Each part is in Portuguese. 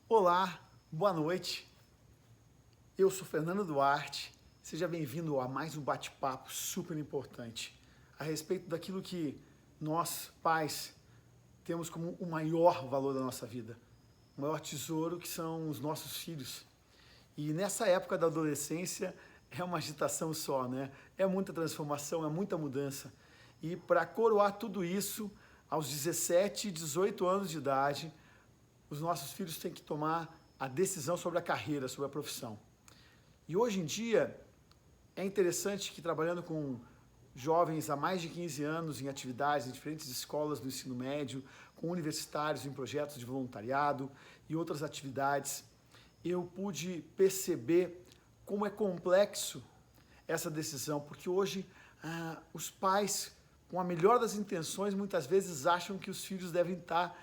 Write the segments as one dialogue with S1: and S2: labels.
S1: Olá, boa noite. Eu sou Fernando Duarte. Seja bem-vindo a mais um bate-papo super importante a respeito daquilo que nós, pais, temos como o maior valor da nossa vida, o maior tesouro que são os nossos filhos. E nessa época da adolescência é uma agitação só, né? É muita transformação, é muita mudança. E para coroar tudo isso, aos 17, 18 anos de idade, os nossos filhos têm que tomar a decisão sobre a carreira, sobre a profissão. E hoje em dia, é interessante que trabalhando com jovens há mais de 15 anos em atividades em diferentes escolas do ensino médio, com universitários em projetos de voluntariado e outras atividades, eu pude perceber como é complexo essa decisão, porque hoje os pais, com a melhor das intenções, muitas vezes acham que os filhos devem estar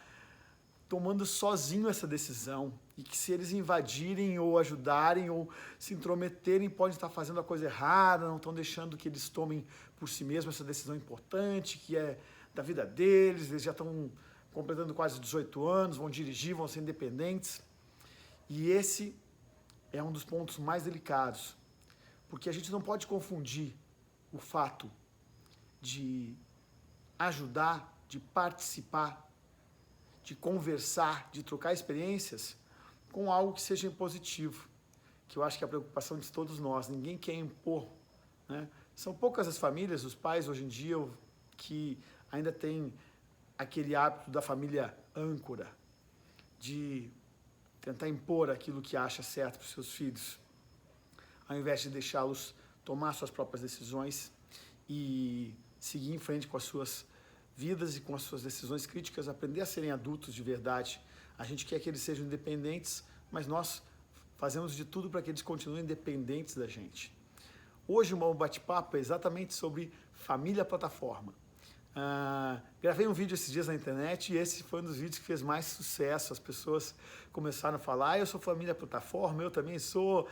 S1: tomando sozinho essa decisão e que se eles invadirem ou ajudarem ou se intrometerem podem estar fazendo a coisa errada, não estão deixando que eles tomem por si mesmos essa decisão importante que é da vida deles, eles já estão completando quase 18 anos, vão dirigir, vão ser independentes. E esse é um dos pontos mais delicados, porque a gente não pode confundir o fato de ajudar, de participar, de conversar, de trocar experiências com algo que seja positivo, que eu acho que é a preocupação de todos nós. Ninguém quer impor, né? São poucas as famílias, os pais hoje em dia, que ainda têm aquele hábito da família âncora, de tentar impor aquilo que acha certo para os seus filhos, ao invés de deixá-los tomar suas próprias decisões e seguir em frente com as suas vidas e com as suas decisões críticas, aprender a serem adultos de verdade. A gente quer que eles sejam independentes, mas nós fazemos de tudo para que eles continuem independentes da gente. Hoje o meu bate-papo é exatamente sobre família plataforma. Gravei um vídeo esses dias na internet e esse foi um dos vídeos que fez mais sucesso. As pessoas começaram a falar, eu sou família plataforma, eu também sou,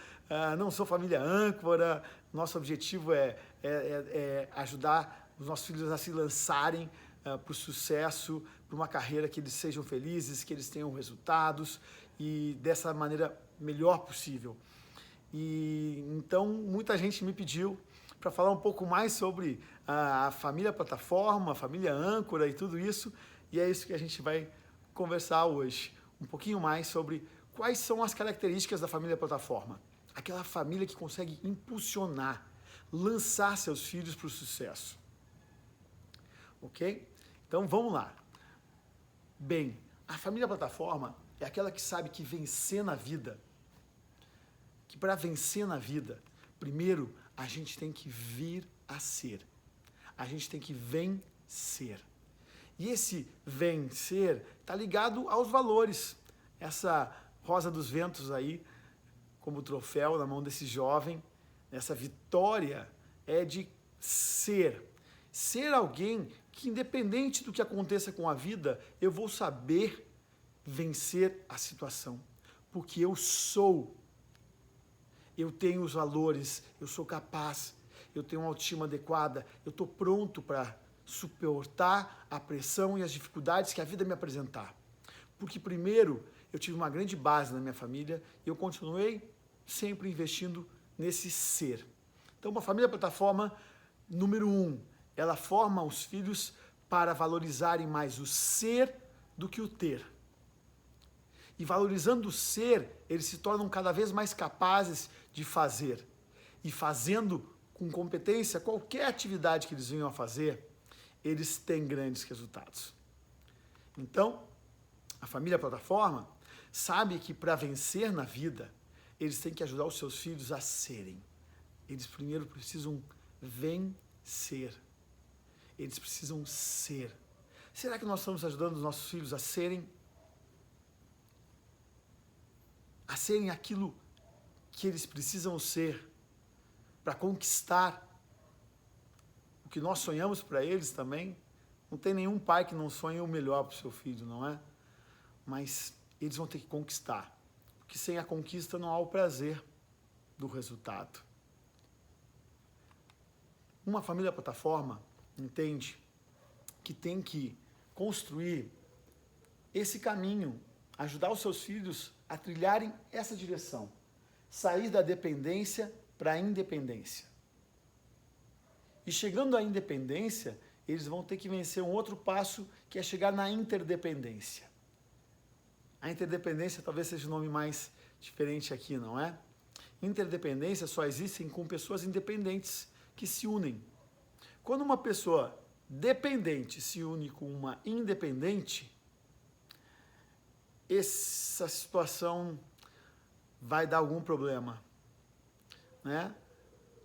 S1: não sou família âncora. Nosso objetivo é ajudar os nossos filhos a se lançarem para o sucesso, para uma carreira que eles sejam felizes, que eles tenham resultados e dessa maneira melhor possível. E então muita gente me pediu para falar um pouco mais sobre a família plataforma, a família âncora e tudo isso, e é isso que a gente vai conversar hoje. Um pouquinho mais sobre quais são as características da família plataforma. Aquela família que consegue impulsionar, lançar seus filhos para o sucesso. Ok? Então vamos lá. Bem, a família plataforma é aquela que sabe que vencer na vida, que para vencer na vida, primeiro a gente tem que vir a ser. A gente tem que vencer. E esse vencer está ligado aos valores. Essa rosa dos ventos aí, como troféu na mão desse jovem, essa vitória é de ser. Ser alguém que, independente do que aconteça com a vida, eu vou saber vencer a situação. Porque eu sou. Eu tenho os valores, eu sou capaz, eu tenho uma autoestima adequada, eu estou pronto para suportar a pressão e as dificuldades que a vida me apresentar. Porque primeiro, eu tive uma grande base na minha família e eu continuei sempre investindo nesse ser. Então, uma família plataforma, número 1, ela forma os filhos para valorizarem mais o ser do que o ter. E valorizando o ser, eles se tornam cada vez mais capazes de fazer. E fazendo com competência qualquer atividade que eles venham a fazer, eles têm grandes resultados. Então, a família plataforma sabe que para vencer na vida, eles têm que ajudar os seus filhos a serem. Eles primeiro precisam vencer. Eles precisam ser. Será que nós estamos ajudando os nossos filhos a serem aquilo que eles precisam ser para conquistar o que nós sonhamos para eles também? Não tem nenhum pai que não sonhe o melhor para o seu filho, não é? Mas eles vão ter que conquistar, porque sem a conquista não há o prazer do resultado. Uma família plataforma entende que tem que construir esse caminho ajudar os seus filhos a trilharem essa direção, sair da dependência para a independência. E chegando à independência, eles vão ter que vencer um outro passo, que é chegar na interdependência. A interdependência talvez seja o nome mais diferente aqui, não é? Interdependência só existe com pessoas independentes que se unem. Quando uma pessoa dependente se une com uma independente, essa situação vai dar algum problema, né?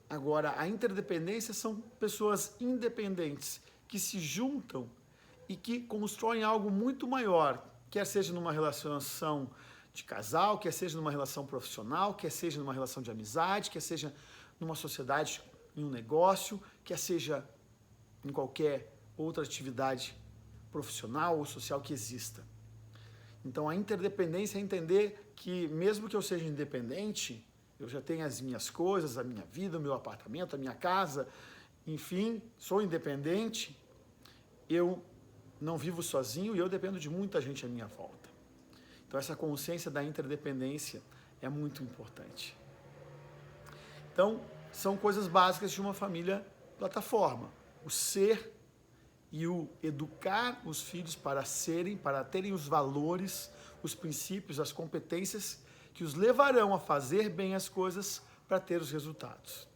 S1: Agora, a interdependência são pessoas independentes que se juntam e que constroem algo muito maior, quer seja numa relação de casal, quer seja numa relação profissional, quer seja numa relação de amizade, quer seja numa sociedade, em um negócio, quer seja em qualquer outra atividade profissional ou social que exista. Então, a interdependência é entender que, mesmo que eu seja independente, eu já tenho as minhas coisas, a minha vida, o meu apartamento, a minha casa, enfim, sou independente, eu não vivo sozinho e eu dependo de muita gente à minha volta. Então, essa consciência da interdependência é muito importante. Então, são coisas básicas de uma família plataforma. O ser e o educar os filhos para serem, para terem os valores, os princípios, as competências que os levarão a fazer bem as coisas para ter os resultados.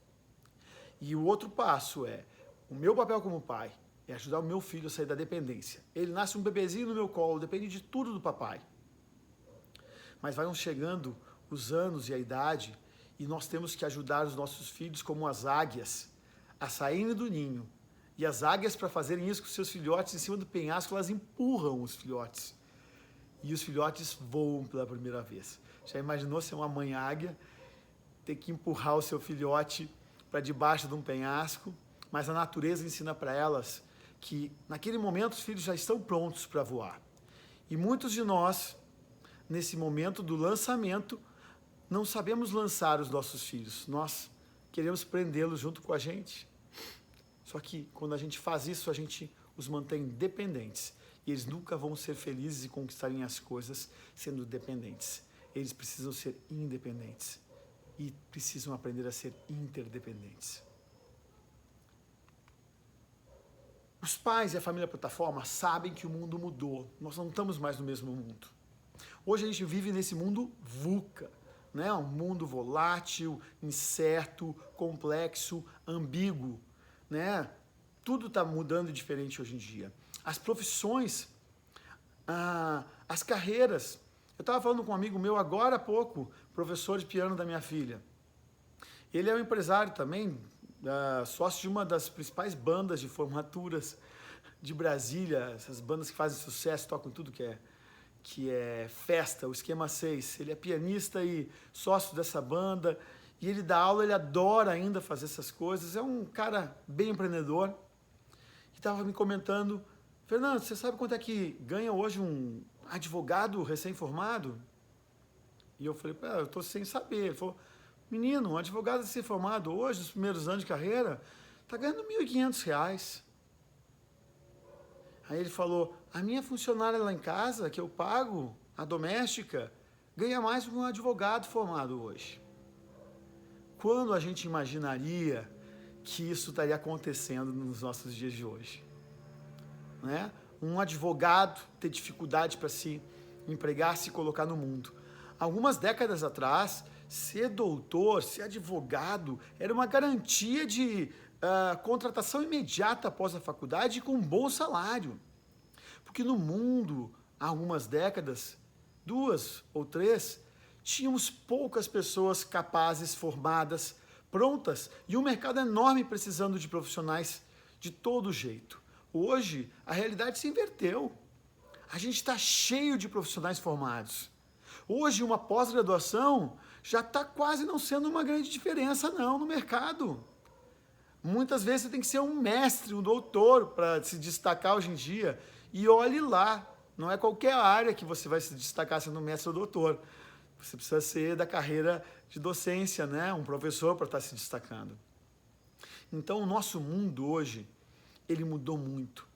S1: E o outro passo é, o meu papel como pai é ajudar o meu filho a sair da dependência. Ele nasce um bebezinho no meu colo, depende de tudo do papai. Mas vão chegando os anos e a idade e nós temos que ajudar os nossos filhos como as águias a saírem do ninho. E as águias, para fazerem isso com seus filhotes em cima do penhasco, elas empurram os filhotes. E os filhotes voam pela primeira vez. Já imaginou ser uma mãe águia, ter que empurrar o seu filhote para debaixo de um penhasco? Mas a natureza ensina para elas que, naquele momento, os filhos já estão prontos para voar. E muitos de nós, nesse momento do lançamento, não sabemos lançar os nossos filhos. Nós queremos prendê-los junto com a gente. Só que, quando a gente faz isso, a gente os mantém dependentes. E eles nunca vão ser felizes e conquistarem as coisas sendo dependentes. Eles precisam ser independentes. E precisam aprender a ser interdependentes. Os pais e a família plataforma sabem que o mundo mudou. Nós não estamos mais no mesmo mundo. Hoje a gente vive nesse mundo VUCA, né? Um mundo volátil, incerto, complexo, ambíguo, né? Tudo está mudando diferente hoje em dia. As profissões, as carreiras. Eu estava falando com um amigo meu agora há pouco, professor de piano da minha filha. Ele é um empresário também, sócio de uma das principais bandas de formaturas de Brasília, essas bandas que fazem sucesso, tocam tudo que é festa, o Esquema 6. Ele é pianista e sócio dessa banda, e ele dá aula, ele adora ainda fazer essas coisas, é um cara bem empreendedor. E estava me comentando, Fernando, você sabe quanto é que ganha hoje um advogado recém-formado? E eu falei, eu estou sem saber. Ele falou, menino, um advogado recém-formado hoje, nos primeiros anos de carreira, está ganhando R$1.500. Aí ele falou, a minha funcionária lá em casa, que eu pago, a doméstica, ganha mais do que um advogado formado hoje. Quando a gente imaginaria que isso estaria acontecendo nos nossos dias de hoje? Né? Um advogado ter dificuldade para se empregar, se colocar no mundo. Algumas décadas atrás, ser doutor, ser advogado, era uma garantia de contratação imediata após a faculdade e com um bom salário. Porque no mundo, há algumas décadas, 2 ou 3, tínhamos poucas pessoas capazes, formadas, prontas, e um mercado enorme precisando de profissionais de todo jeito. Hoje, a realidade se inverteu. A gente está cheio de profissionais formados. Hoje, uma pós-graduação já está quase não sendo uma grande diferença, não, no mercado. Muitas vezes você tem que ser um mestre, um doutor, para se destacar hoje em dia. E olhe lá, não é qualquer área que você vai se destacar sendo mestre ou doutor. Você precisa ser da carreira de docência, né? Um professor para estar se destacando. Então, o nosso mundo hoje, ele mudou muito.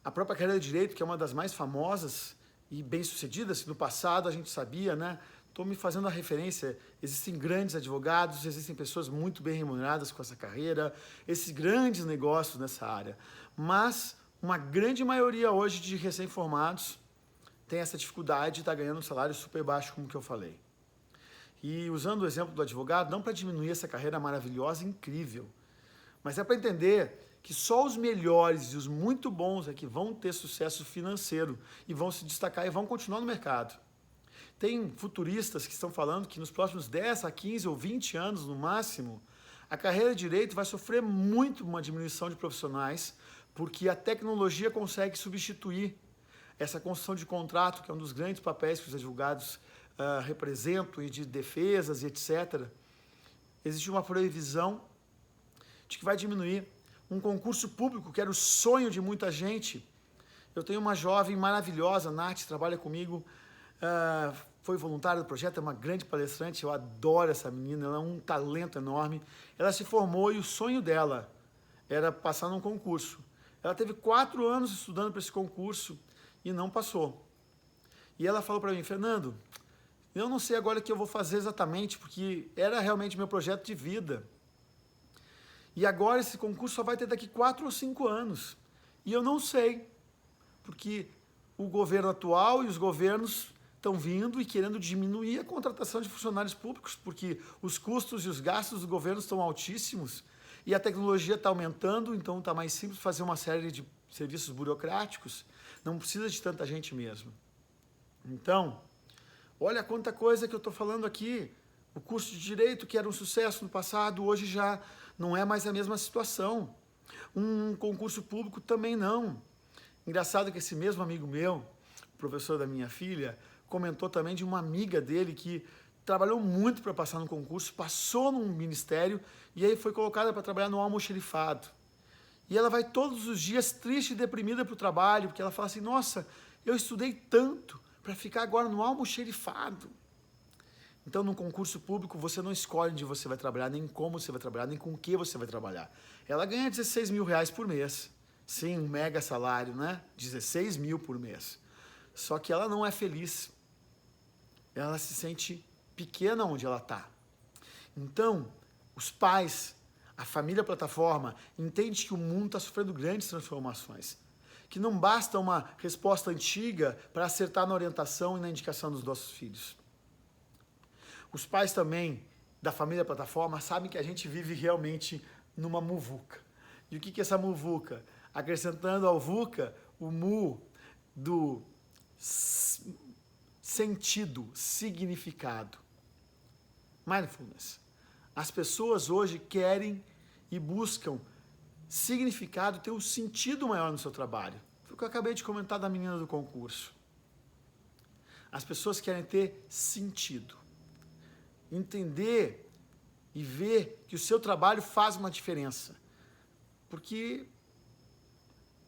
S1: A própria carreira de Direito, que é uma das mais famosas e bem-sucedidas, que no passado a gente sabia, né? Estou me fazendo a referência, existem grandes advogados, existem pessoas muito bem remuneradas com essa carreira, esses grandes negócios nessa área, mas uma grande maioria hoje de recém-formados tem essa dificuldade de estar ganhando um salário super baixo, como que eu falei. E usando o exemplo do advogado, não para diminuir essa carreira maravilhosa e incrível, mas é para entender que só os melhores e os muito bons é que vão ter sucesso financeiro e vão se destacar e vão continuar no mercado. Tem futuristas que estão falando que nos próximos 10 a 15 ou 20 anos, no máximo, a carreira de direito vai sofrer muito uma diminuição de profissionais, porque a tecnologia consegue substituir essa construção de contrato, que é um dos grandes papéis que os advogados representam, e de defesas e etc. Existe uma previsão de que vai diminuir. Um concurso público, que era o sonho de muita gente. Eu tenho uma jovem maravilhosa, Nath, trabalha comigo, foi voluntária do projeto, é uma grande palestrante, eu adoro essa menina, ela é um talento enorme. Ela se formou e o sonho dela era passar num concurso. Ela teve 4 anos estudando para esse concurso e não passou. E ela falou para mim, Fernando, eu não sei agora o que eu vou fazer exatamente, porque era realmente meu projeto de vida. E agora esse concurso só vai ter daqui 4 ou 5 anos. E eu não sei, porque o governo atual e os governos estão vindo e querendo diminuir a contratação de funcionários públicos, porque os custos e os gastos do governo estão altíssimos e a tecnologia está aumentando, então está mais simples fazer uma série de serviços burocráticos, não precisa de tanta gente mesmo. Então, olha quanta coisa que eu estou falando aqui. O curso de Direito, que era um sucesso no passado, hoje já não é mais a mesma situação. Um concurso público também não. Engraçado que esse mesmo amigo meu, professor da minha filha, comentou também de uma amiga dele que trabalhou muito para passar no concurso, passou num ministério e aí foi colocada para trabalhar no almoxarifado. E ela vai todos os dias triste e deprimida para o trabalho, porque ela fala assim, nossa, eu estudei tanto para ficar agora no almoxarifado. Então, no concurso público, você não escolhe onde você vai trabalhar, nem como você vai trabalhar, nem com o que você vai trabalhar. Ela ganha 16 mil reais por mês. Sim, um mega salário, né? 16 mil por mês. Só que ela não é feliz. Ela se sente pequena onde ela está. Então, os pais, a família plataforma, entende que o mundo está sofrendo grandes transformações. Que não basta uma resposta antiga para acertar na orientação e na indicação dos nossos filhos. Os pais também da família plataforma sabem que a gente vive realmente numa muvuca. E o que é essa muvuca? Acrescentando ao VUCA o mu do sentido, significado. Mindfulness. As pessoas hoje querem e buscam significado, ter um sentido maior no seu trabalho. Foi o que eu acabei de comentar da menina do concurso. As pessoas querem ter sentido. Entender e ver que o seu trabalho faz uma diferença. Porque,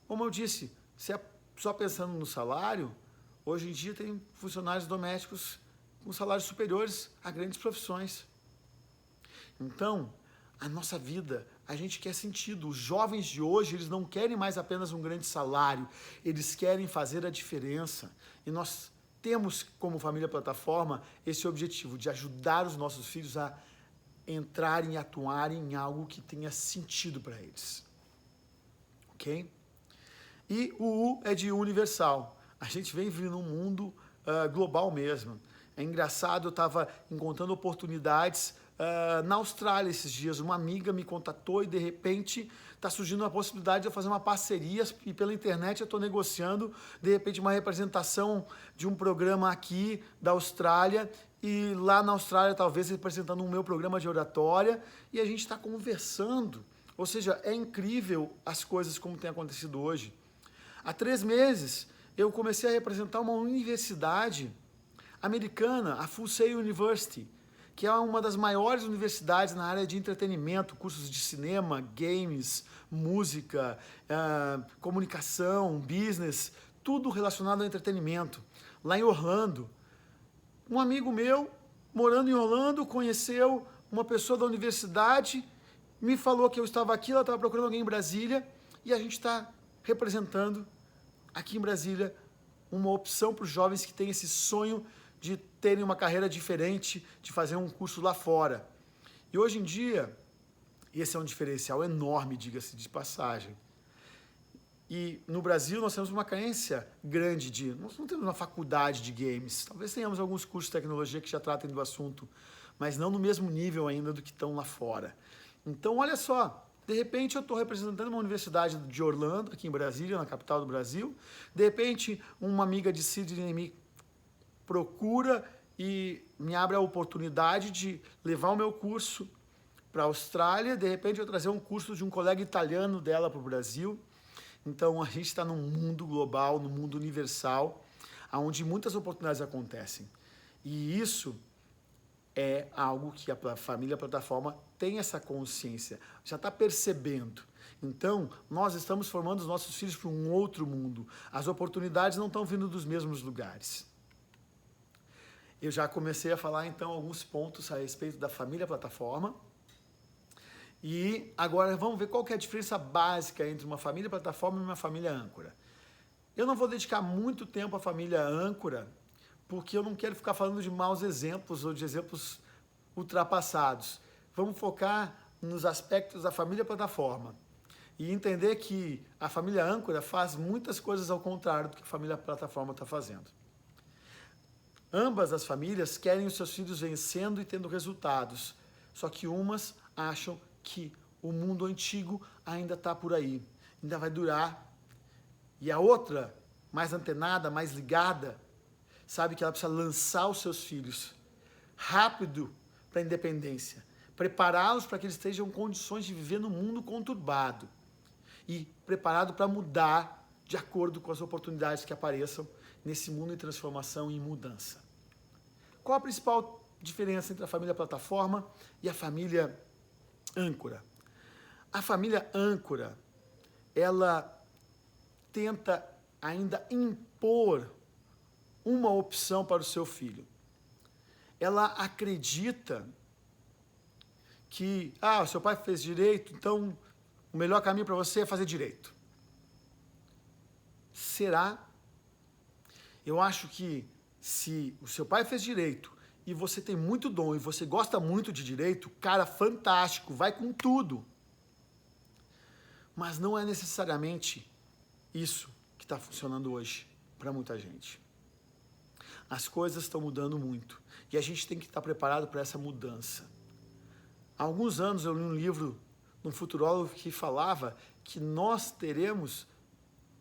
S1: como eu disse, se é só pensando no salário, hoje em dia tem funcionários domésticos com salários superiores a grandes profissões. Então, a nossa vida, a gente quer sentido. Os jovens de hoje, eles não querem mais apenas um grande salário, eles querem fazer a diferença. E nós temos, como família plataforma, esse objetivo de ajudar os nossos filhos a entrarem e atuarem em algo que tenha sentido para eles. Ok? E o U é de universal. A gente vem vivendo um mundo global mesmo. É engraçado, eu estava encontrando oportunidades na Austrália esses dias. Uma amiga me contatou e, de repente, está surgindo a possibilidade de eu fazer uma parceria e pela internet eu estou negociando, de repente, uma representação de um programa aqui da Austrália e lá na Austrália, talvez, representando o meu programa de oratória e a gente está conversando. Ou seja, é incrível as coisas como tem acontecido hoje. Há 3 meses, eu comecei a representar uma universidade americana, a Full Sail University, que é uma das maiores universidades na área de entretenimento, cursos de cinema, games, música, comunicação, business, tudo relacionado ao entretenimento. Lá em Orlando, um amigo meu, morando em Orlando, conheceu uma pessoa da universidade, me falou que eu estava aqui, ela estava procurando alguém em Brasília, e a gente está representando aqui em Brasília uma opção para os jovens que têm esse sonho de terem uma carreira diferente, de fazer um curso lá fora. E hoje em dia, esse é um diferencial enorme, diga-se de passagem. E no Brasil nós temos uma carência grande nós não temos uma faculdade de games, talvez tenhamos alguns cursos de tecnologia que já tratem do assunto, mas não no mesmo nível ainda do que estão lá fora. Então, olha só, de repente eu estou representando uma universidade de Orlando, aqui em Brasília, na capital do Brasil, de repente uma amiga de Sydney me procura e me abre a oportunidade de levar o meu curso para a Austrália, de repente eu trazer um curso de um colega italiano dela para o Brasil. Então, a gente está num mundo global, num mundo universal, onde muitas oportunidades acontecem. E isso é algo que a família plataforma tem essa consciência, já está percebendo. Então, nós estamos formando os nossos filhos para um outro mundo. As oportunidades não estão vindo dos mesmos lugares. Eu já comecei a falar, então, alguns pontos a respeito da família plataforma. E agora vamos ver qual que é a diferença básica entre uma família plataforma e uma família âncora. Eu não vou dedicar muito tempo à família âncora, porque eu não quero ficar falando de maus exemplos ou de exemplos ultrapassados. Vamos focar nos aspectos da família plataforma e entender que a família âncora faz muitas coisas ao contrário do que a família plataforma está fazendo. Ambas as famílias querem os seus filhos vencendo e tendo resultados, só que umas acham que o mundo antigo ainda está por aí, ainda vai durar. E a outra, mais antenada, mais ligada, sabe que ela precisa lançar os seus filhos rápido para a independência, prepará-los para que eles estejam em condições de viver no mundo conturbado e preparado para mudar de acordo com as oportunidades que apareçam nesse mundo em transformação e em mudança. Qual a principal diferença entre a família plataforma e a família âncora? A família âncora, ela tenta ainda impor uma opção para o seu filho. Ela acredita que, o seu pai fez direito, então o melhor caminho para você é fazer direito. Será? Eu acho que se o seu pai fez direito e você tem muito dom e você gosta muito de direito, cara, fantástico, vai com tudo. Mas não é necessariamente isso que está funcionando hoje para muita gente. As coisas estão mudando muito e a gente tem que estar preparado para essa mudança. Há alguns anos eu li um livro de um futurólogo que falava que nós teremos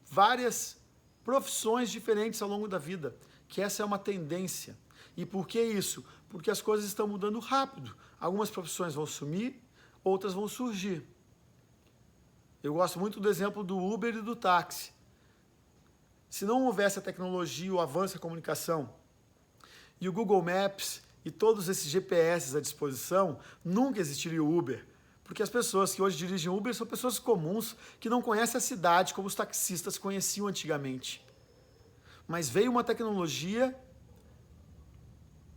S1: várias profissões diferentes ao longo da vida, que essa é uma tendência. E por que isso? Porque as coisas estão mudando rápido. Algumas profissões vão sumir, outras vão surgir. Eu gosto muito do exemplo do Uber e do táxi. Se não houvesse a tecnologia, o avanço da comunicação e o Google Maps e todos esses GPS à disposição, nunca existiria o Uber. Porque as pessoas que hoje dirigem Uber são pessoas comuns que não conhecem a cidade como os taxistas conheciam antigamente. Mas veio uma tecnologia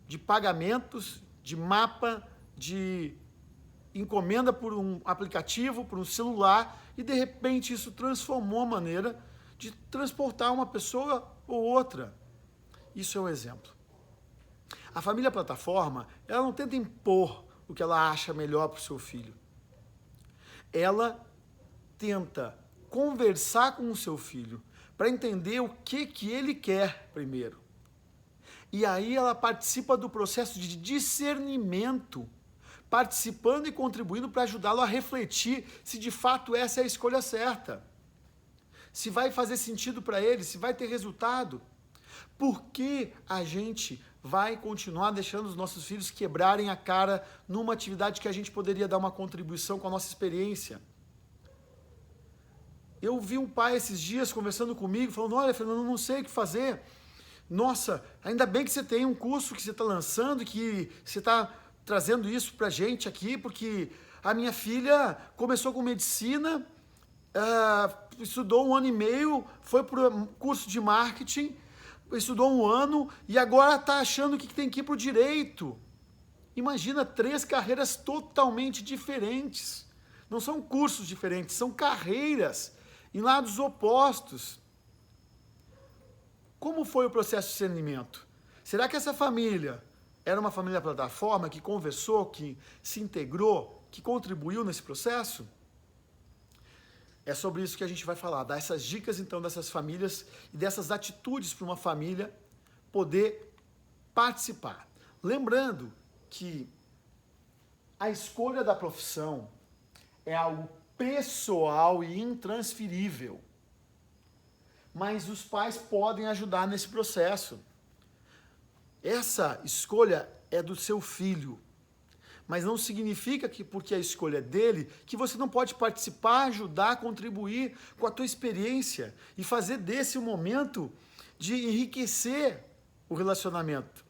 S1: de pagamentos, de mapa, de encomenda por um aplicativo, por um celular, e de repente isso transformou a maneira de transportar uma pessoa ou outra. Isso é um exemplo. A família plataforma, ela não tenta impor o que ela acha melhor para o seu filho. Ela tenta conversar com o seu filho para entender o que ele quer primeiro. E aí ela participa do processo de discernimento, participando e contribuindo para ajudá-lo a refletir se de fato essa é a escolha certa. Se vai fazer sentido para ele, se vai ter resultado. Por que a gente vai continuar deixando os nossos filhos quebrarem a cara numa atividade que a gente poderia dar uma contribuição com a nossa experiência? Eu vi um pai esses dias conversando comigo, falando, olha, Fernando, eu não sei o que fazer. Nossa, ainda bem que você tem um curso que você está lançando, que você está trazendo isso para a gente aqui, porque a minha filha começou com medicina, estudou 1 ano e meio, foi para o curso de marketing, estudou 1 ano e agora está achando que tem que ir para o direito. Imagina, 3 carreiras totalmente diferentes. Não são cursos diferentes, são carreiras em lados opostos. Como foi o processo de discernimento? Será que essa família era uma família plataforma que conversou, que se integrou, que contribuiu nesse processo? É sobre isso que a gente vai falar, dar essas dicas então dessas famílias e dessas atitudes para uma família poder participar. Lembrando que a escolha da profissão é algo pessoal e intransferível. Mas os pais podem ajudar nesse processo. Essa escolha é do seu filho. Mas não significa que porque a escolha é dele, que você não pode participar, ajudar, contribuir com a tua experiência e fazer desse um momento de enriquecer o relacionamento.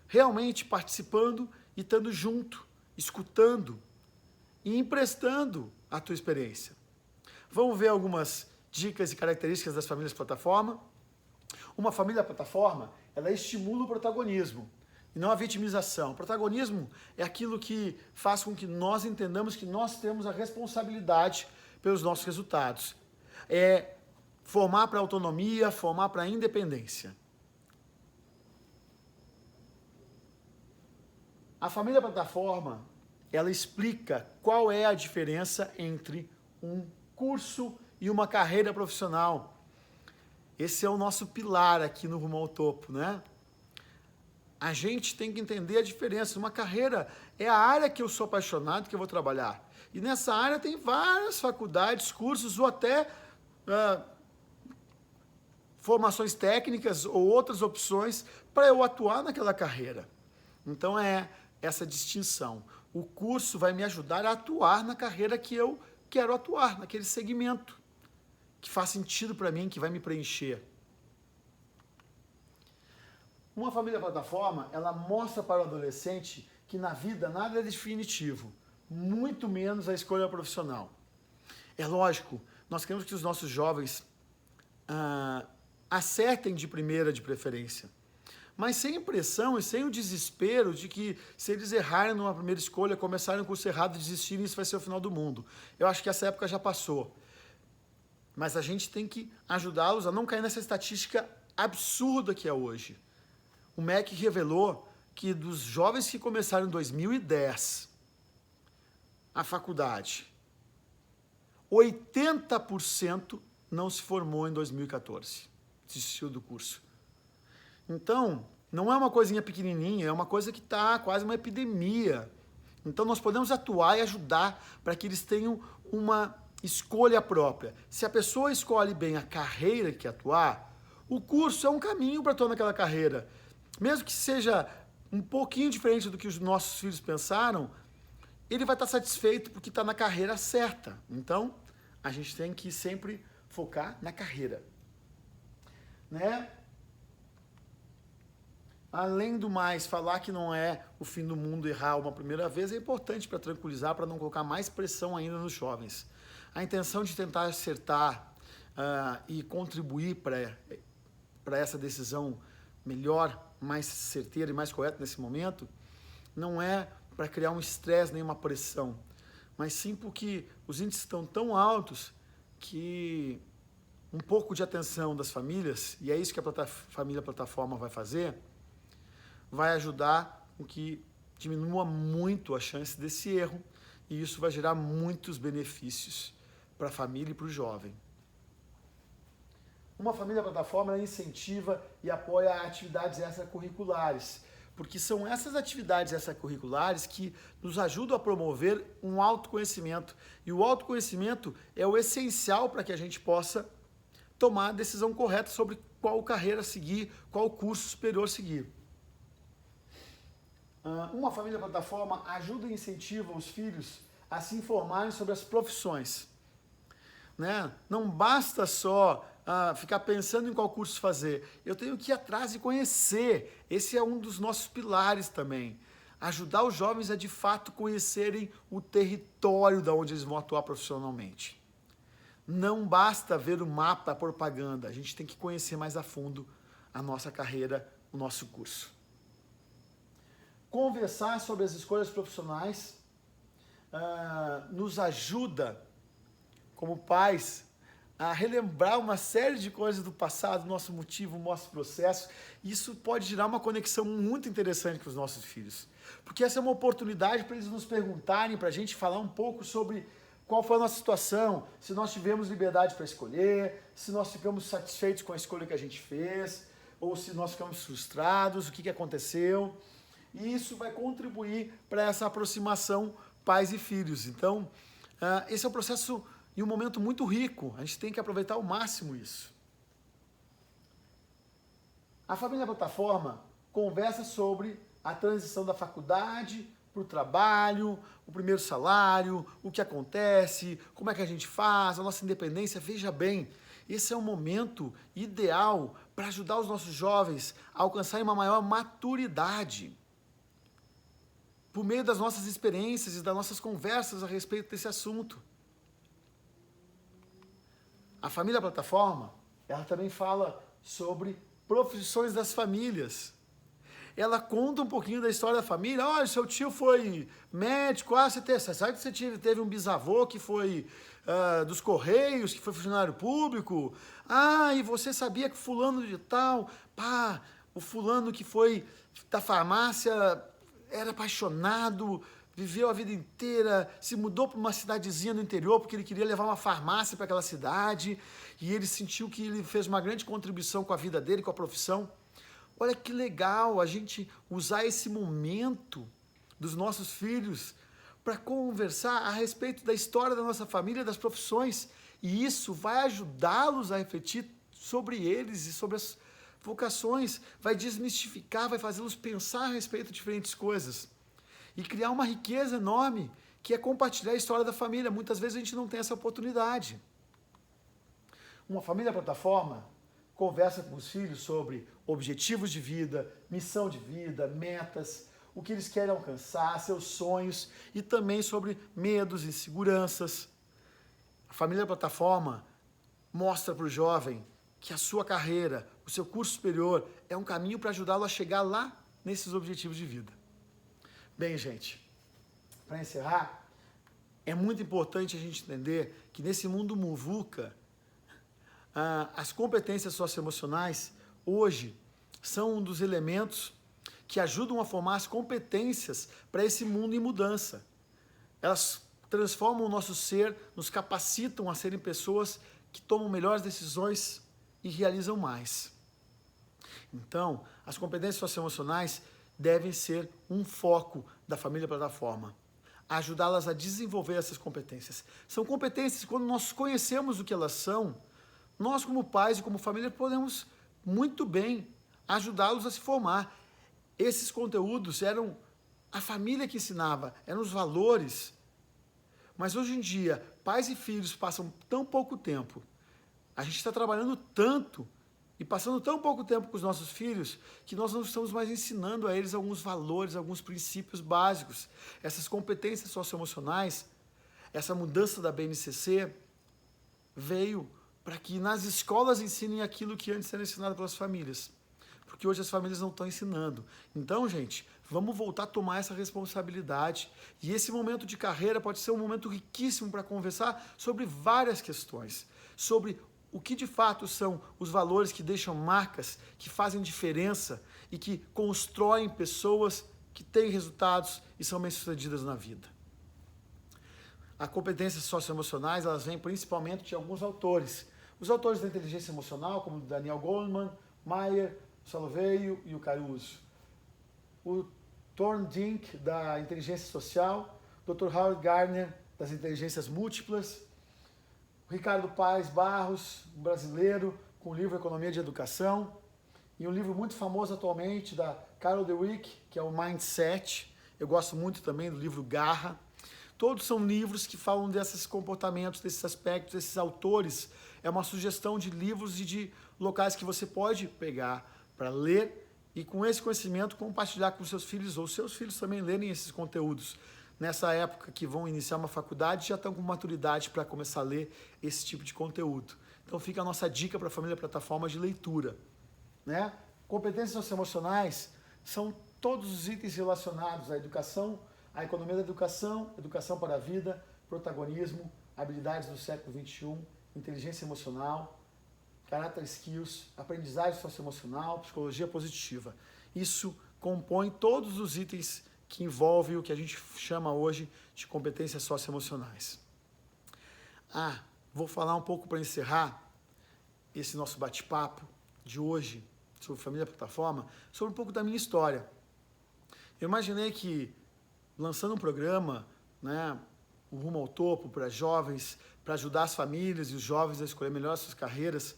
S1: Realmente participando e estando junto, escutando e emprestando a tua experiência. Vamos ver algumas dicas e características das famílias plataforma. Uma família plataforma, ela estimula o protagonismo e não a vitimização. O protagonismo é aquilo que faz com que nós entendamos que nós temos a responsabilidade pelos nossos resultados. É formar para a autonomia, formar para a independência. A família plataforma, ela explica qual é a diferença entre um curso e uma carreira profissional. Esse é o nosso pilar aqui no Rumo ao Topo, né? A gente tem que entender a diferença. Uma carreira é a área que eu sou apaixonado, que eu vou trabalhar. E nessa área tem várias faculdades, cursos ou até formações técnicas ou outras opções para eu atuar naquela carreira. Então é essa distinção. O curso vai me ajudar a atuar na carreira que eu quero atuar, naquele segmento que faz sentido para mim, que vai me preencher. Uma família plataforma, ela mostra para o adolescente que na vida nada é definitivo, muito menos a escolha profissional. É lógico, nós queremos que os nossos jovens acertem de primeira de preferência, mas sem pressão e sem o desespero de que se eles errarem numa primeira escolha, começarem um curso errado, desistirem, isso vai ser o final do mundo. Eu acho que essa época já passou. Mas a gente tem que ajudá-los a não cair nessa estatística absurda que é hoje. O MEC revelou que dos jovens que começaram em 2010 a faculdade, 80% não se formou em 2014, desistiu do curso. Então, não é uma coisinha pequenininha, é uma coisa que está quase uma epidemia. Então, nós podemos atuar e ajudar para que eles tenham uma escolha própria. Se a pessoa escolhe bem a carreira que quer atuar, o curso é um caminho para atuar naquela carreira. Mesmo que seja um pouquinho diferente do que os nossos filhos pensaram, ele vai estar satisfeito porque está na carreira certa. Então, a gente tem que sempre focar na carreira. Né? Além do mais, falar que não é o fim do mundo errar uma primeira vez é importante para tranquilizar, para não colocar mais pressão ainda nos jovens. A intenção de tentar acertar e contribuir para essa decisão melhor, mais certeira e mais correta nesse momento, não é para criar um estresse nem uma pressão, mas sim porque os índices estão tão altos que um pouco de atenção das famílias, e é isso que a família plataforma vai fazer, vai ajudar com que diminua muito a chance desse erro, e isso vai gerar muitos benefícios para a família e para o jovem. Uma família plataforma incentiva e apoia atividades extracurriculares, porque são essas atividades extracurriculares que nos ajudam a promover um autoconhecimento. E o autoconhecimento é o essencial para que a gente possa tomar a decisão correta sobre qual carreira seguir, qual curso superior seguir. Uma família plataforma ajuda e incentiva os filhos a se informarem sobre as profissões. Né? Não basta só ficar pensando em qual curso fazer. Eu tenho que ir atrás e conhecer. Esse é um dos nossos pilares também. Ajudar os jovens a, de fato, conhecerem o território da onde eles vão atuar profissionalmente. Não basta ver o mapa, a propaganda. A gente tem que conhecer mais a fundo a nossa carreira, o nosso curso. Conversar sobre as escolhas profissionais nos ajuda, como pais, a relembrar uma série de coisas do passado, nosso motivo, nosso processo. Isso pode gerar uma conexão muito interessante com os nossos filhos. Porque essa é uma oportunidade para eles nos perguntarem, para a gente falar um pouco sobre qual foi a nossa situação, se nós tivemos liberdade para escolher, se nós ficamos satisfeitos com a escolha que a gente fez, ou se nós ficamos frustrados, o que aconteceu. E isso vai contribuir para essa aproximação pais e filhos. Então, esse é um processo e um momento muito rico. A gente tem que aproveitar ao máximo isso. A família plataforma conversa sobre a transição da faculdade para o trabalho, o primeiro salário, o que acontece, como é que a gente faz, a nossa independência. Veja bem, esse é um momento ideal para ajudar os nossos jovens a alcançarem uma maior maturidade. Por meio das nossas experiências e das nossas conversas a respeito desse assunto. A família plataforma, ela também fala sobre profissões das famílias. Ela conta um pouquinho da história da família. Olha, seu tio foi médico, você sabe que você teve um bisavô que foi dos Correios, que foi funcionário público. E você sabia que fulano de tal, o fulano que foi da farmácia era apaixonado, viveu a vida inteira, se mudou para uma cidadezinha no interior porque ele queria levar uma farmácia para aquela cidade e ele sentiu que ele fez uma grande contribuição com a vida dele, com a profissão. Olha que legal a gente usar esse momento dos nossos filhos para conversar a respeito da história da nossa família, das profissões. E isso vai ajudá-los a refletir sobre eles e sobre as vocações, vai desmistificar, vai fazê-los pensar a respeito de diferentes coisas. E criar uma riqueza enorme, que é compartilhar a história da família. Muitas vezes a gente não tem essa oportunidade. Uma família plataforma conversa com os filhos sobre objetivos de vida, missão de vida, metas, o que eles querem alcançar, seus sonhos e também sobre medos, inseguranças. A família plataforma mostra para o jovem que a sua carreira, o seu curso superior é um caminho para ajudá-lo a chegar lá nesses objetivos de vida. Bem, gente, para encerrar, é muito importante a gente entender que nesse mundo muvuca, as competências socioemocionais hoje são um dos elementos que ajudam a formar as competências para esse mundo em mudança. Elas transformam o nosso ser, nos capacitam a serem pessoas que tomam melhores decisões e realizam mais. Então, as competências socioemocionais devem ser um foco da família plataforma, ajudá-las a desenvolver essas competências. São competências que, quando nós conhecemos o que elas são, nós como pais e como família podemos muito bem ajudá-los a se formar. Esses conteúdos eram a família que ensinava, eram os valores. Mas hoje em dia, pais e filhos passam tão pouco tempo, a gente está trabalhando tanto e passando tão pouco tempo com os nossos filhos que nós não estamos mais ensinando a eles alguns valores, alguns princípios básicos. Essas competências socioemocionais, essa mudança da BNCC veio para que nas escolas ensinem aquilo que antes era ensinado pelas famílias. Porque hoje as famílias não estão ensinando. Então, gente, vamos voltar a tomar essa responsabilidade. E esse momento de carreira pode ser um momento riquíssimo para conversar sobre várias questões. Sobre o que de fato são os valores que deixam marcas, que fazem diferença e que constroem pessoas que têm resultados e são bem-sucedidas na vida. As competências socioemocionais, elas vêm principalmente de alguns autores. Os autores da inteligência emocional, como Daniel Goleman, Meyer, Salovey e o Caruso. O Thorndike, da inteligência social, Dr. Howard Gardner, das inteligências múltiplas, o Ricardo Paes Barros, um brasileiro, com o livro Economia de Educação, e um livro muito famoso atualmente da Carol Dweck, que é o Mindset. Eu gosto muito também do livro Garra. Todos são livros que falam desses comportamentos, desses aspectos, desses autores. É uma sugestão de livros e de locais que você pode pegar para ler e, com esse conhecimento, compartilhar com seus filhos, ou seus filhos também lerem esses conteúdos. Nessa época que vão iniciar uma faculdade, já estão com maturidade para começar a ler esse tipo de conteúdo. Então fica a nossa dica para a família plataforma de leitura. Né? Competências socioemocionais são todos os itens relacionados à educação, à economia da educação, educação para a vida, protagonismo, habilidades do século XXI inteligência emocional, character skills, aprendizagem socioemocional, psicologia positiva. Isso compõe todos os itens que envolvem o que a gente chama hoje de competências socioemocionais. Vou falar um pouco para encerrar esse nosso bate-papo de hoje sobre Família Plataforma, sobre um pouco da minha história. Eu imaginei que, lançando um programa, né, o Rumo ao Topo, para jovens, para ajudar as famílias e os jovens a escolher melhor as suas carreiras,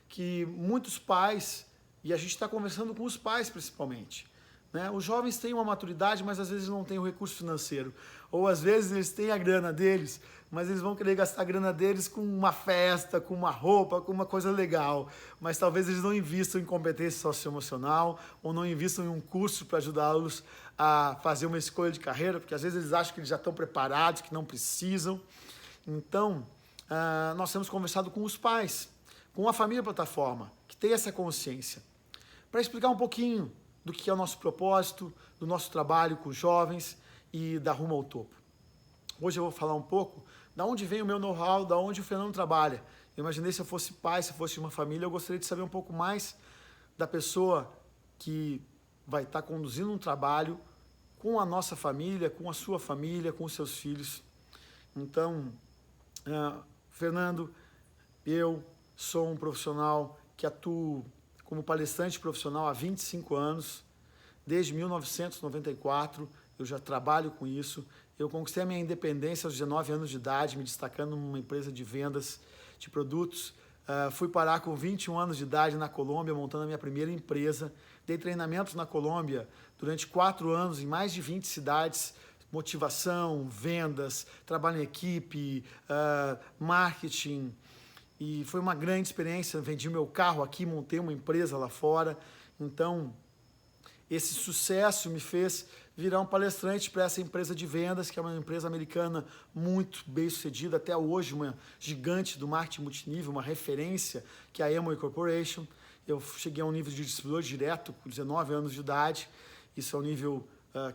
S1: que muitos pais, e a gente está conversando com os pais principalmente, né? Os jovens têm uma maturidade, mas às vezes não têm o recurso financeiro. Ou às vezes eles têm a grana deles, mas eles vão querer gastar a grana deles com uma festa, com uma roupa, com uma coisa legal. Mas talvez eles não invistam em competência socioemocional ou não invistam em um curso para ajudá-los a fazer uma escolha de carreira, porque às vezes eles acham que eles já estão preparados, que não precisam. Então, nós temos conversado com os pais, com a Família Plataforma, que tem essa consciência, para explicar um pouquinho do que é o nosso propósito, do nosso trabalho com jovens e da Rumo ao Topo. Hoje eu vou falar um pouco da onde vem o meu know-how, da onde o Fernando trabalha. Eu imaginei, se eu fosse pai, se eu fosse de uma família, eu gostaria de saber um pouco mais da pessoa que vai estar conduzindo um trabalho com a nossa família, com a sua família, com os seus filhos. Então, Fernando, eu sou um profissional que atuo como palestrante profissional há 25 anos. Desde 1994 eu já trabalho com isso. Eu conquistei a minha independência aos 19 anos de idade, me destacando numa empresa de vendas de produtos. Fui parar com 21 anos de idade na Colômbia, montando a minha primeira empresa. Dei treinamentos na Colômbia durante 4 anos, em mais de 20 cidades. Motivação, vendas, trabalho em equipe, marketing. E foi uma grande experiência. Vendi meu carro aqui, montei uma empresa lá fora. Então, esse sucesso me fez virar um palestrante para essa empresa de vendas, que é uma empresa americana muito bem sucedida, até hoje uma gigante do marketing multinível, uma referência, que é a Amway Corporation. Eu cheguei a um nível de distribuidor direto com 19 anos de idade. Isso é um nível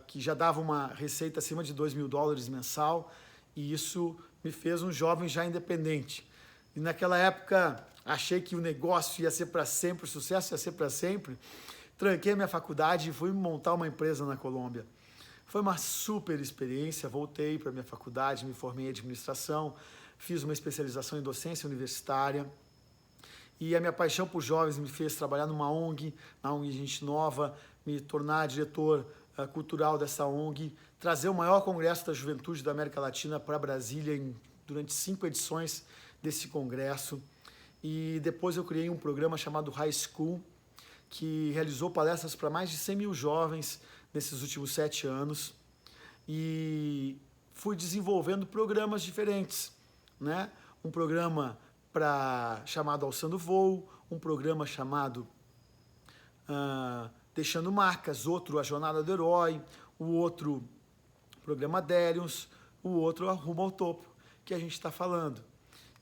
S1: que já dava uma receita acima de $2.000 mensal, e isso me fez um jovem já independente. E naquela época achei que o negócio ia ser para sempre, o sucesso ia ser para sempre. Tranquei a minha faculdade e fui montar uma empresa na Colômbia. Foi uma super experiência, voltei para a minha faculdade, me formei em administração, fiz uma especialização em docência universitária. E a minha paixão por jovens me fez trabalhar numa ONG, na ONG Gente Nova, me tornar diretor cultural dessa ONG, trazer o maior congresso da juventude da América Latina para Brasília durante 5 edições desse congresso. E depois eu criei um programa chamado High School, que realizou palestras para mais de 100 mil jovens nesses últimos 7 anos. E fui desenvolvendo programas diferentes, né? Um programa chamado Alçando Voo, um programa chamado Deixando Marcas, outro A Jornada do Herói, o outro Programa Delions, o outro A Rumo ao Topo, que a gente está falando.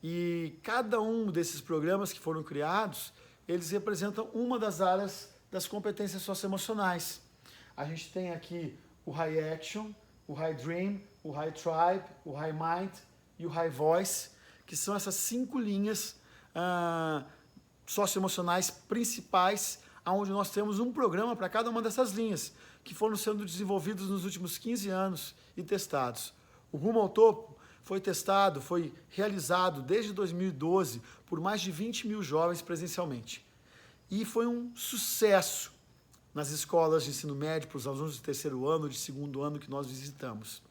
S1: E cada um desses programas que foram criados, eles representam uma das áreas das competências socioemocionais. A gente tem aqui o High Action, o High Dream, o High Tribe, o High Mind e o High Voice, que são essas 5 linhas socioemocionais principais, onde nós temos um programa para cada uma dessas linhas, que foram sendo desenvolvidos nos últimos 15 anos e testados. O Rumo ao Topo foi testado, foi realizado desde 2012 por mais de 20 mil jovens presencialmente. E foi um sucesso nas escolas de ensino médio, para os alunos de 3º ano, de 2º ano que nós visitamos.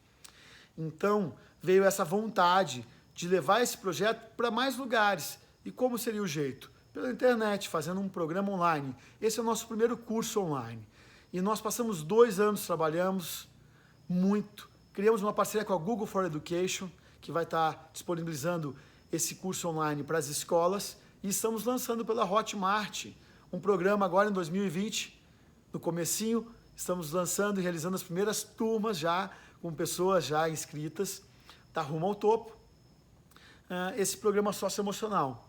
S1: Então, veio essa vontade de levar esse projeto para mais lugares. E como seria o jeito? Pela internet, fazendo um programa online. Esse é o nosso primeiro curso online. E nós passamos 2 anos, trabalhamos muito. Criamos uma parceria com a Google for Education, que vai estar disponibilizando esse curso online para as escolas. E estamos lançando pela Hotmart um programa agora em 2020. No comecinho, estamos lançando e realizando as primeiras turmas já, com pessoas já inscritas, da Rumo ao Topo, esse programa socioemocional.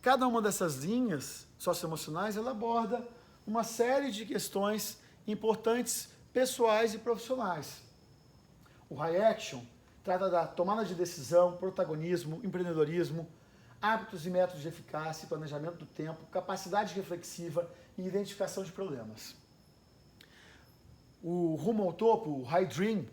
S1: Cada uma dessas linhas socioemocionais, ela aborda uma série de questões importantes, pessoais e profissionais. O High Action trata da tomada de decisão, protagonismo, empreendedorismo, hábitos e métodos de eficácia e planejamento do tempo, capacidade reflexiva e identificação de problemas. O Rumo ao Topo, o High Dream,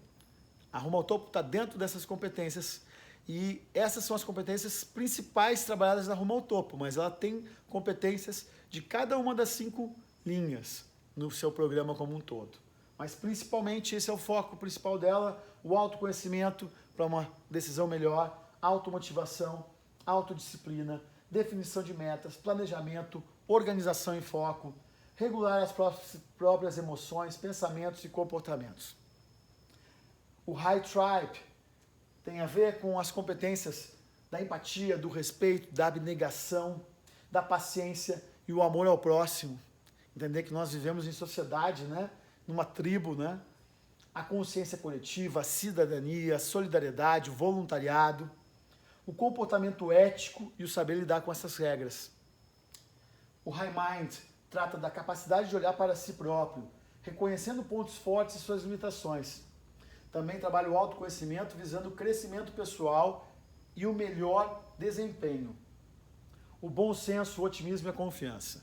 S1: a Rumo ao Topo está dentro dessas competências e essas são as competências principais trabalhadas na Rumo ao Topo, mas ela tem competências de cada uma das 5 linhas no seu programa como um todo. Mas principalmente esse é o foco principal dela, o autoconhecimento para uma decisão melhor, automotivação, autodisciplina, definição de metas, planejamento, organização e foco, regular as próprias emoções, pensamentos e comportamentos. O High Tribe tem a ver com as competências da empatia, do respeito, da abnegação, da paciência e o amor ao próximo. Entender que nós vivemos em sociedade, né? Numa tribo, né? A consciência coletiva, a cidadania, a solidariedade, o voluntariado, o comportamento ético e o saber lidar com essas regras. O High Mind trata da capacidade de olhar para si próprio, reconhecendo pontos fortes e suas limitações. Também trabalha o autoconhecimento visando o crescimento pessoal e o melhor desempenho. O bom senso, o otimismo e a confiança.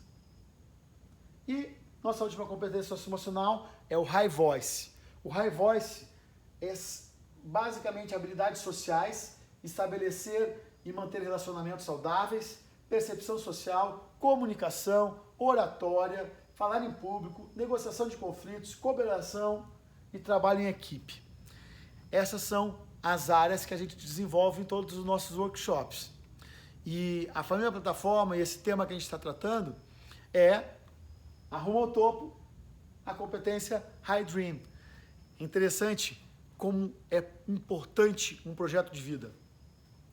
S1: E nossa última competência socioemocional é o High Voice. O High Voice é basicamente habilidades sociais, estabelecer e manter relacionamentos saudáveis, percepção social, comunicação, oratória, falar em público, negociação de conflitos, cooperação e trabalho em equipe. Essas são as áreas que a gente desenvolve em todos os nossos workshops. E a família plataforma e esse tema que a gente está tratando é a Rumo ao Topo, a competência High Dream. Interessante como é importante um projeto de vida.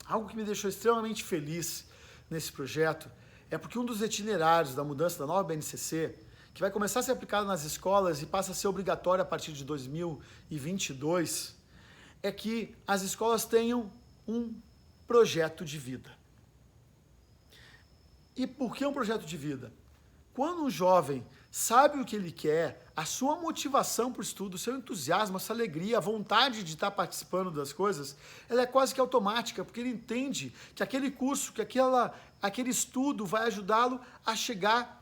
S1: Algo que me deixou extremamente feliz nesse projeto é porque um dos itinerários da mudança da nova BNCC, que vai começar a ser aplicado nas escolas e passa a ser obrigatório a partir de 2022, é que as escolas tenham um projeto de vida. E por que um projeto de vida? Quando um jovem sabe o que ele quer, a sua motivação para o estudo, o seu entusiasmo, essa alegria, a vontade de estar participando das coisas, ela é quase que automática, porque ele entende que aquele curso, que aquele estudo vai ajudá-lo a chegar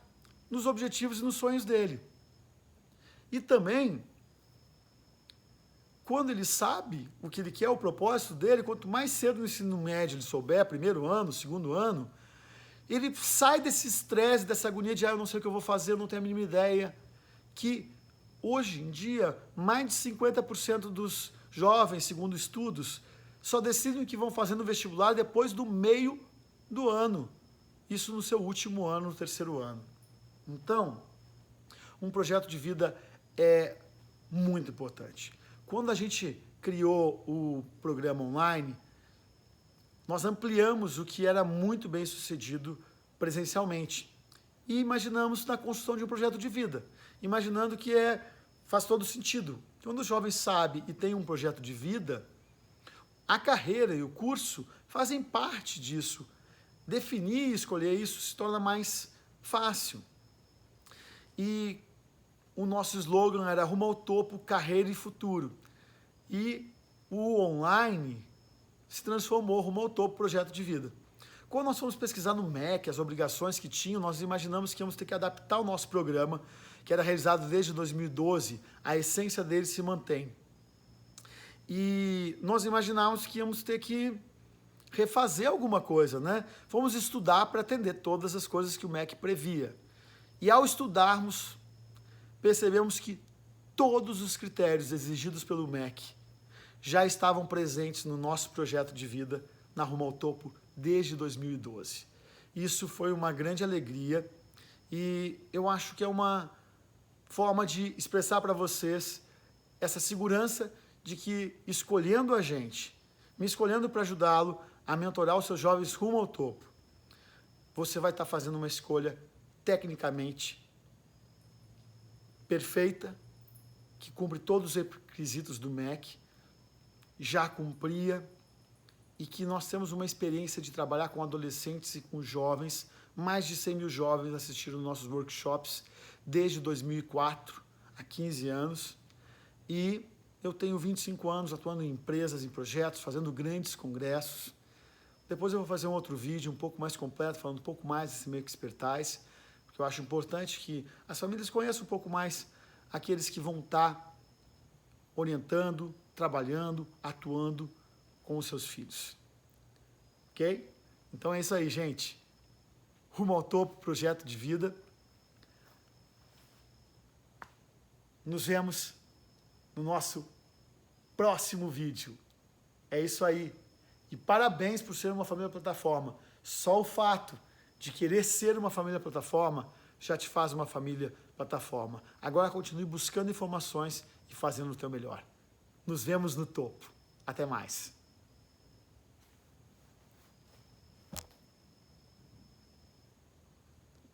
S1: nos objetivos e nos sonhos dele. E também, quando ele sabe o que ele quer, o propósito dele, quanto mais cedo no ensino médio ele souber, primeiro ano, segundo ano, ele sai desse estresse, dessa agonia de eu não sei o que eu vou fazer, eu não tenho a mínima ideia, que hoje em dia, mais de 50% dos jovens, segundo estudos, só decidem o que vão fazer no vestibular depois do meio do ano. Isso no seu último ano, no terceiro ano. Então, um projeto de vida é muito importante. Quando a gente criou o programa online, nós ampliamos o que era muito bem sucedido presencialmente e imaginamos na construção de um projeto de vida, imaginando que faz todo sentido. Quando o jovem sabe e tem um projeto de vida, a carreira e o curso fazem parte disso. Definir e escolher isso se torna mais fácil. E o nosso slogan era Rumo ao Topo, Carreira e Futuro. E o online se transformou Rumo ao Topo, Projeto de Vida. Quando nós fomos pesquisar no MEC as obrigações que tinham, nós imaginamos que íamos ter que adaptar o nosso programa, que era realizado desde 2012, a essência dele se mantém. E nós imaginávamos que íamos ter que refazer alguma coisa, né? Fomos estudar para atender todas as coisas que o MEC previa. E ao estudarmos, percebemos que todos os critérios exigidos pelo MEC já estavam presentes no nosso projeto de vida na Rumo ao Topo desde 2012. Isso foi uma grande alegria e eu acho que é uma forma de expressar para vocês essa segurança de que escolhendo a gente, me escolhendo para ajudá-lo a mentorar os seus jovens rumo ao topo, você vai estar fazendo uma escolha tecnicamente perfeita, que cumpre todos os requisitos do MEC, já cumpria, e que nós temos uma experiência de trabalhar com adolescentes e com jovens, mais de 100 mil jovens assistiram nossos workshops desde 2004, há 15 anos, e eu tenho 25 anos atuando em empresas, em projetos, fazendo grandes congressos, Depois eu vou fazer um outro vídeo um pouco mais completo, falando um pouco mais desse meio expertise, porque eu acho importante que as famílias conheçam um pouco mais aqueles que vão estar orientando, trabalhando, atuando com os seus filhos. Ok? Então é isso aí, gente. Rumo ao topo, projeto de vida. Nos vemos no nosso próximo vídeo. É isso aí. E parabéns por ser uma família plataforma. Só o fato de querer ser uma família plataforma já te faz uma família plataforma. Agora continue buscando informações e fazendo o teu melhor. Nos vemos no topo. Até mais.